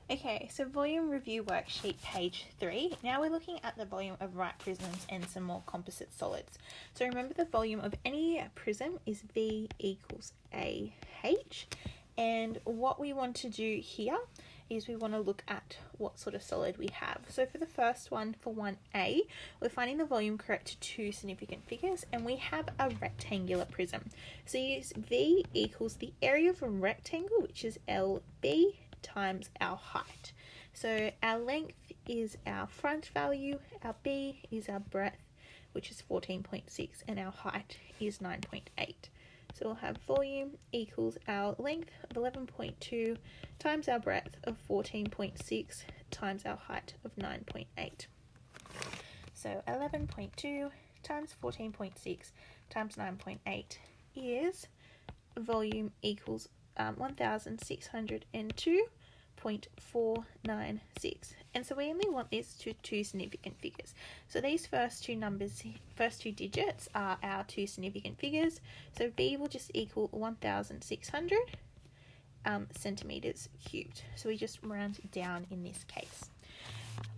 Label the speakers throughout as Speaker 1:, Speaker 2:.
Speaker 1: Okay, so volume review worksheet page 3. Now we're looking at the volume of right prisms and some more composite solids. So remember, the volume of any prism is V equals AH. And what we want to do here is we want to look at what sort of solid we have. So for the first one, for 1A, we're finding the volume correct to two significant figures, and we have a rectangular prism. So use V equals the area of a rectangle, which is LB, times our height. So our length is our front value, our B is our breadth, which is 14.6, and our height is 9.8. So we'll have volume equals our length of 11.2 times our breadth of 14.6 times our height of 9.8. So 11.2 times 14.6 times 9.8 is volume equals 1602.496, and so we only want this to two significant figures. So these first two digits are our two significant figures. So V will just equal 1600 centimeters cubed. So we just round down in this case.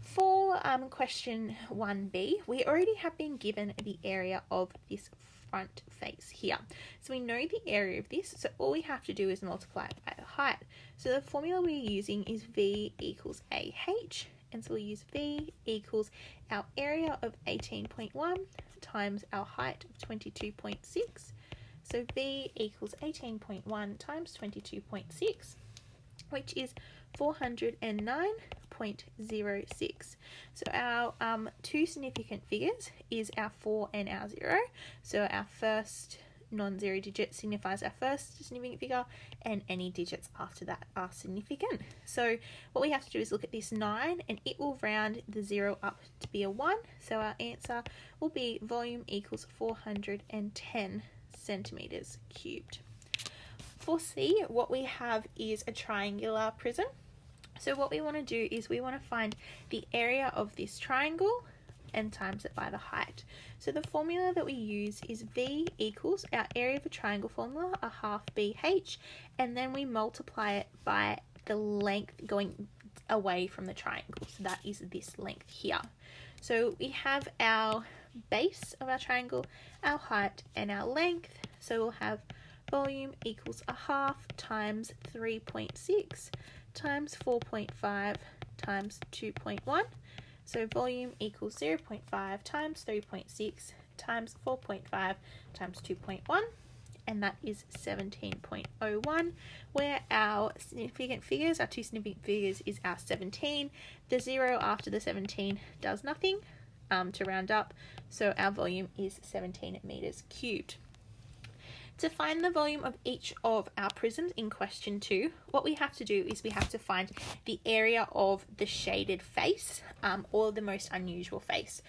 Speaker 1: For question 1B, we already have been given the area of this front face here. So we know the area of this, so all we have to do is multiply it by the height. So the formula we're using is V equals AH, and so we'll use V equals our area of 18.1 times our height of 22.6. So V equals 18.1 times 22.6, which is 409.06. So our two significant figures is our 4 and our 0. So our first non-zero digit signifies our first significant figure, and any digits after that are significant. So what we have to do is look at this 9, and it will round the 0 up to be a 1. So our answer will be volume equals 410 centimeters cubed. For C, what we have is a triangular prism. So what we want to do is we want to find the area of this triangle and times it by the height. So the formula that we use is V equals our area of a triangle formula, a half BH, and then we multiply it by the length going away from the triangle. So that is this length here. So we have our base of our triangle, our height, and our length. So we'll have volume equals a half times 3.6 times 4.5 times 2.1. So volume equals 0.5 times 3.6 times 4.5 times 2.1, and that is 17.01, where our significant figures, our two significant figures, is our 17. The 0 after the 17 does nothing to round up, so our volume is 17 meters cubed. To find the volume of each of our prisms in question 2, what we have to do is we have to find the area of the shaded face, or the most unusual face.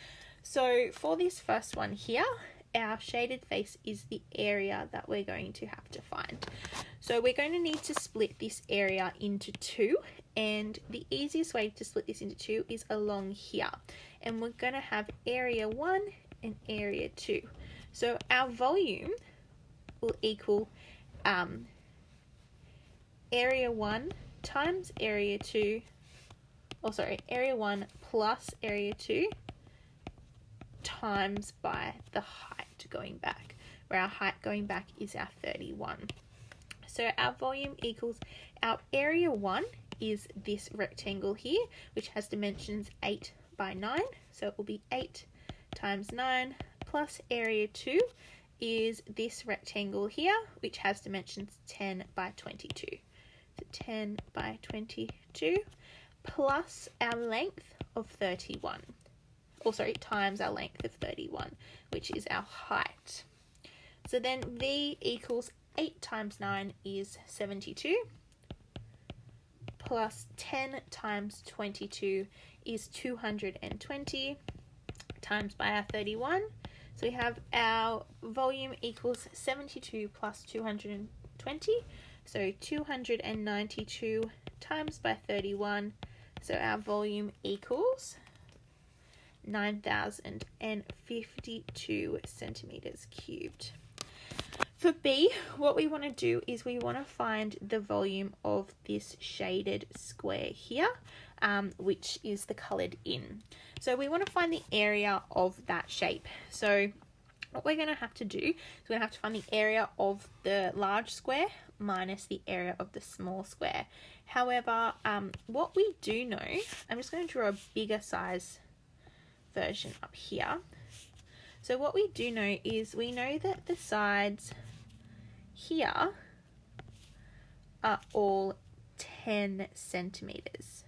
Speaker 1: So for this first one here, our shaded face is the area that we're going to have to find. So we're going to need to split this area into 2, and the easiest way to split this into 2 is along here. And we're going to have area 1 and area 2. So our volume will equal area 1 times area 2, area 1 plus area 2 times by the height going back, where our height going back is our 31. So our volume equals our area 1 is this rectangle here, which has dimensions 8 by 9, so it will be 8 times 9, plus area 2 is this rectangle here, which has dimensions 10 by 22. So 10 by 22 plus our length of 31. Times our length of 31, which is our height. So then V equals 8 times 9 is 72, plus 10 times 22 is 220, times by our 31. So we have our volume equals 72 plus 220, so 292 times by 31. So our volume equals 9,052 centimeters cubed. For B, what we want to do is we want to find the volume of this shaded square here, which is the coloured in. So we want to find the area of that shape. So what we're going to have to do is we're going to have to find the area of the large square minus the area of the small square. However, what we do know, I'm just going to draw a bigger size version up here. So what we do know is we know that the sides here are all 10 centimeters.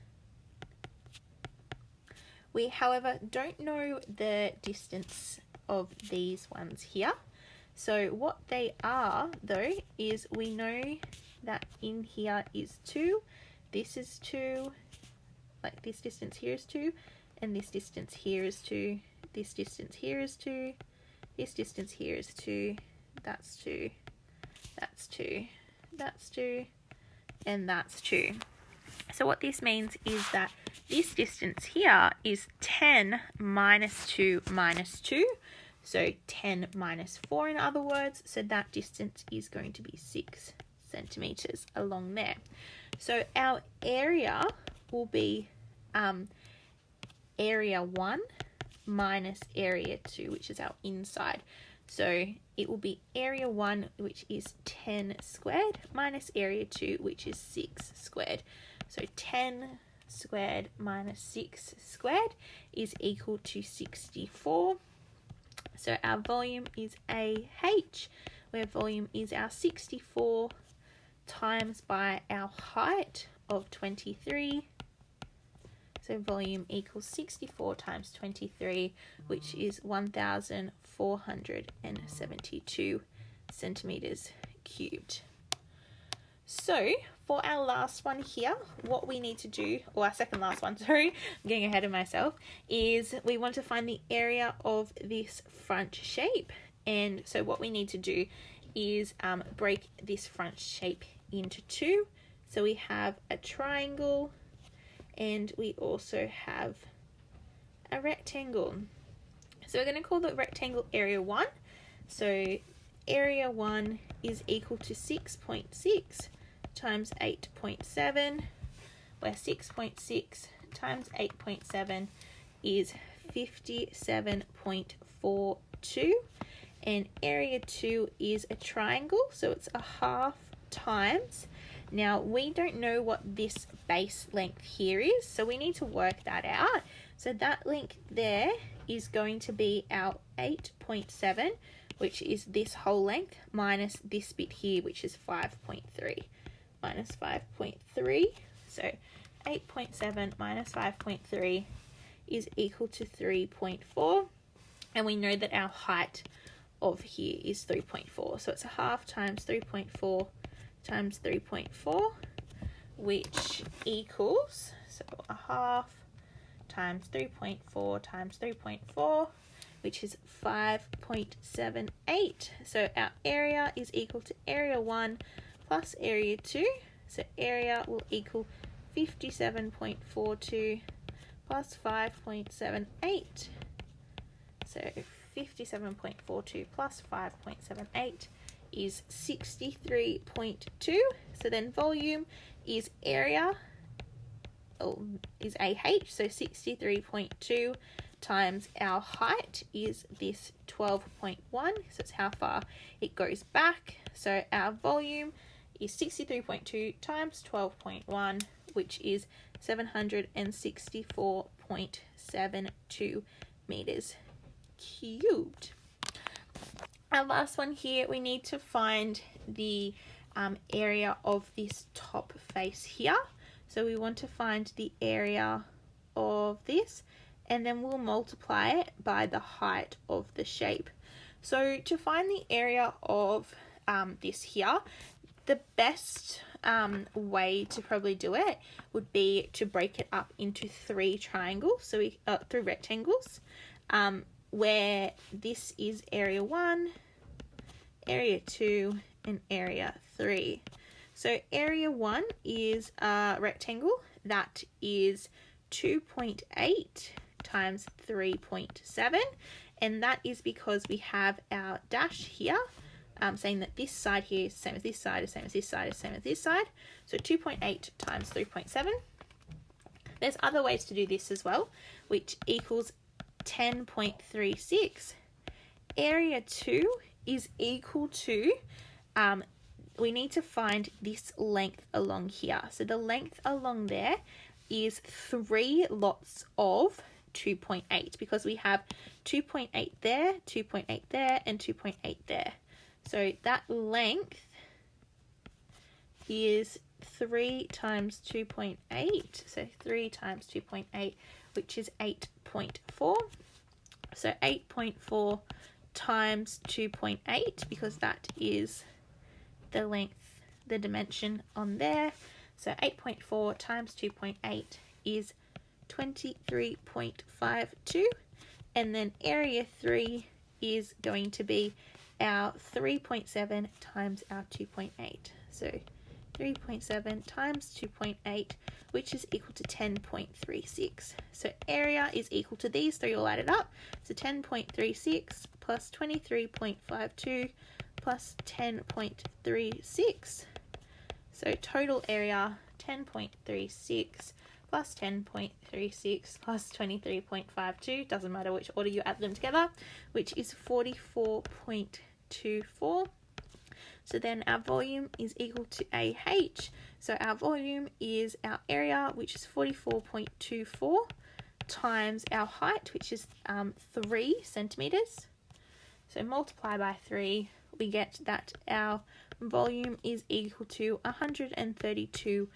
Speaker 1: We, however, don't know the distance of these ones here. So what they are, though, is we know that in here is 2, this is 2, like this distance here is 2, and this distance here is 2, this distance here is 2, this distance here is 2, that's 2, that's 2, that's 2, and that's 2. So what this means is that this distance here is 10 minus 2 minus 2. So 10 minus 4 in other words. So that distance is going to be 6 centimeters along there. So our area will be area 1 minus area 2, which is our inside. So it will be area 1, which is 10 squared, minus area 2, which is 6 squared. So 10 squared minus 6 squared is equal to 64. So our volume is AH, where volume is our 64 times by our height of 23. So volume equals 64 times 23, which is 1,472 centimeters cubed. So for our last one here, what we need to do, or our second last one, sorry, I'm getting ahead of myself, is we want to find the area of this front shape. And so what we need to do is break this front shape into 2. So we have a triangle and we also have a rectangle. So we're going to call the rectangle area 1. So area 1 is equal to 6.6 times 8.7, where 6.6 times 8.7 is 57.42, and area 2 is a triangle, so it's a half times. Now we don't know what this base length here is, so we need to work that out. So that length there is going to be our 8.7, which is this whole length, minus this bit here, which is 5.3. Minus 5.3, so 8.7 minus 5.3 is equal to 3.4, and we know that our height of here is 3.4, so it's a half times 3.4 times 3.4, which equals, so a half times 3.4 times 3.4, which is 5.78. So our area is equal to area 1 plus area 2, so area will equal 57.42 plus 5.78. So 57.42 plus 5.78 is 63.2. So then volume is area, is AH, so 63.2 times our height is this 12.1, so it's how far it goes back. So our volume is 63.2 times 12.1, which is 764.72 meters cubed. Our last one here, we need to find the area of this top face here. So we want to find the area of this, and then we'll multiply it by the height of the shape. So to find the area of this here, the best way to probably do it would be to break it up into 3 triangles, so 3 rectangles, where this is area 1, area 2, and area 3. So area 1 is a rectangle that is 2.8 times 3.7, and that is because we have our dash here, saying that this side here is the same as this side, is the same as this side, is the same as this side. So 2.8 times 3.7. There's other ways to do this as well, which equals 10.36. Area 2 is equal to, we need to find this length along here. So the length along there is 3 lots of 2.8, because we have 2.8 there, 2.8 there, and 2.8 there. So that length is 3 times 2.8, so 3 times 2.8, which is 8.4. So 8.4 times 2.8, because that is the length, the dimension on there. So 8.4 times 2.8 is 23.52, and then area 3 is going to be our 3.7 times our 2.8. So 3.7 times 2.8, which is equal to 10.36. So area is equal to these three all added up. So 10.36 plus 23.52 plus 10.36. So total area 10.36 plus 10.36 plus 23.52, doesn't matter which order you add them together, which is 44.24. So then our volume is equal to AH. So our volume is our area, which is 44.24, times our height, which is 3 centimeters. So multiply by 3, we get that our volume is equal to 132.72